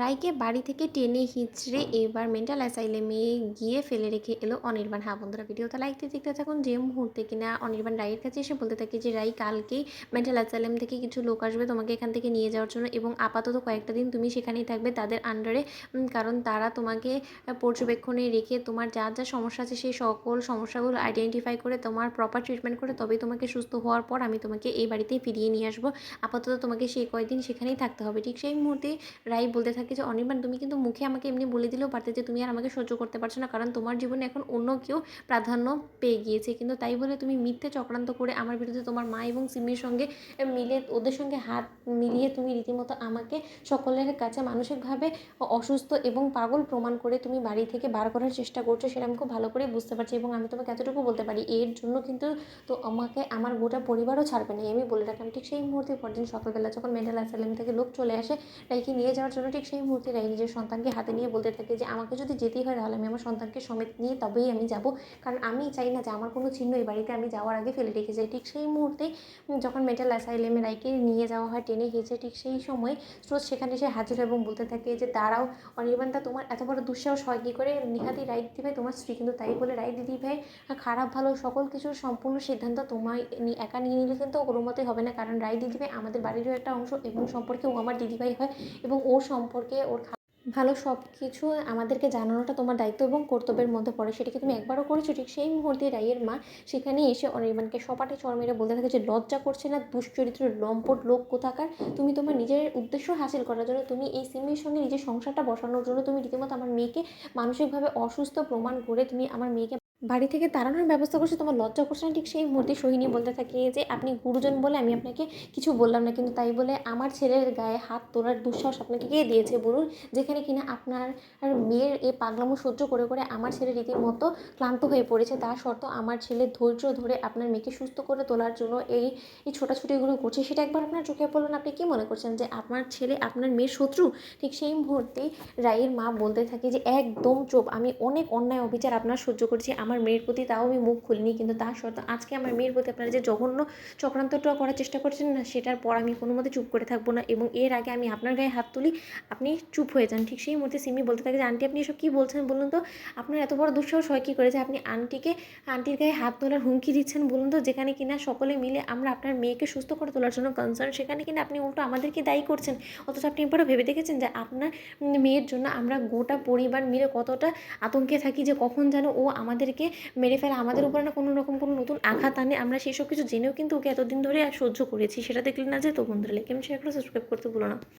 রাইকে বাড়ি থেকে টেনে হিঁচড়ে এবার মেন্টাল অ্যাসাইলেমে গিয়ে ফেলে রেখে এলো অনির্বাণ। হ্যাঁ বন্ধুরা, ভিডিওটা লাইক দিয়ে দেখতে থাকুন। যে মুহূর্তে কিনা অনির্বাণ রাইয়ের কাছে এসে বলতে থাকে যে রাই, কালকেই মেন্টাল অ্যাসাইলেম থেকে কিছু লোক আসবে তোমাকে এখান থেকে নিয়ে যাওয়ার জন্য, এবং আপাতত কয়েকটা দিন তুমি সেখানেই থাকবে তাদের আন্ডারে, কারণ তারা তোমাকে পর্যবেক্ষণে রেখে তোমার যা যা সমস্যা আছে সেই সকল সমস্যাগুলো আইডেন্টিফাই করে তোমার প্রপার ট্রিটমেন্ট করে তবেই তোমাকে সুস্থ হওয়ার পর আমি তোমাকে এই বাড়িতেই ফিরিয়ে নিয়ে আসবো। আপাতত তোমাকে সেই কয়েকদিন সেখানেই থাকতে হবে। ঠিক সেই মুহূর্তে রাই বলতে থাকে যে অনির্বাণ, তুমি কিন্তু মুখে আমাকে এমনি বলে দিলেও পারতে যে তুমি আর আমাকে সহ্য করতে পারছো না, কারণ তোমার জীবনে এখন অন্য কেউ প্রাধান্য পেয়ে গিয়েছে, কিন্তু তাই বলে তুমি মিথ্যে চক্রান্ত করে আমার বিরুদ্ধে তোমার মা এবং সিমির সঙ্গে মিলে ওদের সঙ্গে হাত মিলিয়ে তুমি রীতিমতো আমাকে সকলের কাছে মানসিকভাবে অসুস্থ এবং পাগল প্রমাণ করে তুমি বাড়ি থেকে বার করার চেষ্টা করছো, সেটা আমি খুব ভালো করে বুঝতে পারছি। এবং আমি তোমাকে এতটুকু বলতে পারি, এর জন্য কিন্তু তো আমাকে আমার গোটা পরিবারও ছাড়বে না, আমি বলে রাখলাম। ঠিক সেই মুহূর্তে পরদিন সকালবেলা যখন মেন্টাল অ্যাসাইলাম থেকে লোক চলে আসে রাইকে নিয়ে যাওয়ার জন্য, ঠিক সেই মুহূর্তে রাই নিজের সন্তানকে হাতে নিয়ে বলতে থাকে যে আমাকে যদি যেতেই হয় তাহলে আমি আমার সন্তানকে সমেত নিয়ে তবেই আমি যাব, কারণ আমি চাই না যে আমার কোনো চিহ্ন এই বাড়িতে আমি যাওয়ার আগে ফেলে রেখে যাই। ঠিক সেই মুহূর্তেই যখন মেন্টাল অ্যাসাইলেমে রাইকে নিয়ে যাওয়া হয় টেনে হিঁচড়ে, ঠিক সেই সময় স্রোত সেখানে এসে হাজির হয় এবং বলতে থাকে যে দাঁড়াও অনির্বাণদা, তোমার এত বড় দুঃসাহস হয় কী করে? নিহাতি রাই দিদিভাই তোমার স্ত্রী, কিন্তু তাই বলে রাই দিদিভাই খারাপ ভালো সকল কিছুর সম্পূর্ণ সিদ্ধান্ত তোমায় একা নিয়ে নিলে কিন্তু কোনো মতেই হবে না, কারণ রাই দিদিভাই আমাদের বাড়িরও একটা অংশ এবং সম্পর্কে ও আমার দিদিভাই হয়, এবং ওর সম্পর্কে ওর ভালো সব কিছু আমাদেরকে জানানোটা তোমার দায়িত্ব এবং কর্তব্যের মধ্যে পড়ে। সেটাকে তুমি একবারও করেছো? ঠিক সেই মুহূর্তে রাইয়ের মা সেখানে এসে অনির্বাণকে সপাটে চড় মেরে বলতে থাকে যে লজ্জা করছে না, দুশ্চরিত্র লম্পট লোক কোথাকার, তুমি তোমার নিজের উদ্দেশ্য হাসিল করার জন্য, তুমি এই সিমির সঙ্গে নিজের সংসারটা বসানোর জন্য তুমি রীতিমতো আমার মেয়েকে মানসিকভাবে অসুস্থ প্রমাণ করে তুমি আমার মেয়েকে বাড়ি থেকে তাড়ানোর ব্যবস্থা করছে, তোমার লজ্জা করছে না? ঠিক সেই মুহূর্তে সোহিনী বলতে থাকে যে আপনি গুরুজন বলে আমি আপনাকে কিছু বললাম না, কিন্তু তাই বলে আমার ছেলের গায়ে হাত তোলার দুঃসাহস আপনাকে কে দিয়েছে বলুন? যেখানে কিনা আপনার মেয়ের এই পাগলামো সহ্য করে করে আমার ছেলে রীতিমতো ক্লান্ত হয়ে পড়েছে, তা সত্ত্বেও আমার ছেলে ধৈর্য ধরে আপনার মেয়েকে সুস্থ করে তোলার জন্য এই এই ছোটাছুটিগুলো করছে, সেটা একবার আপনার চোখে পড়লো না? আপনি কী মনে করছেন যে আপনার ছেলে আপনার মেয়ের শত্রু? ঠিক সেই মুহূর্তেই রাইয়ের মা বলতে থাকে যে একদম চুপ, আমি অনেক অন্যায় অবিচার আপনার সহ্য করছি আমার মেয়ের প্রতি, তাও আমি মুখ খুলিনি, কিন্তু তা সত্ত্বেও আজকে আমার মেয়ের প্রতি আপনারা যে জঘন্য চক্রান্তটা করার চেষ্টা করছেন না, সেটার পর আমি কোনো মতে চুপ করে থাকবো না, এবং এর আগে আমি আপনার গায়ে হাত তুলি আপনি চুপ হয়ে যান। ঠিক সেই মুহূর্তে সিমি বলতে থাকে যে আন্টি, আপনি এসব কী বলছেন বলুন তো? আপনার এত বড় দুঃসাহস হয় কী করে যে আপনি আন্টির গায়ে হাত তোলার হুমকি দিচ্ছেন বলুন তো? যেখানে কিনা সকলে মিলে আমরা আপনার মেয়েকে সুস্থ করে তোলার জন্য কনসার্ন, সেখানে কিনা আপনি উল্টো আমাদেরকে দায়ী করছেন। অথচ আপনি একবারও ভেবে দেখেছেন যে আপনার মেয়ের জন্য আমরা গোটা পরিবার মিলে কতটা আতঙ্কে থাকি যে কখন যেন ও আমাদেরকে মেরে ফেলে, আমাদের উপরে না কোনো রকম কোনো নতুন আঘাত আনে, আমরা সেই সব কিছু জেনেও কিন্তু ওকে এতদিন ধরে সহ্য করেছি। সেটা দেখলে না যে তো বন্ধুরা, লাইক এবং শেয়ার করে সাবস্ক্রাইব করতে ভুলো না।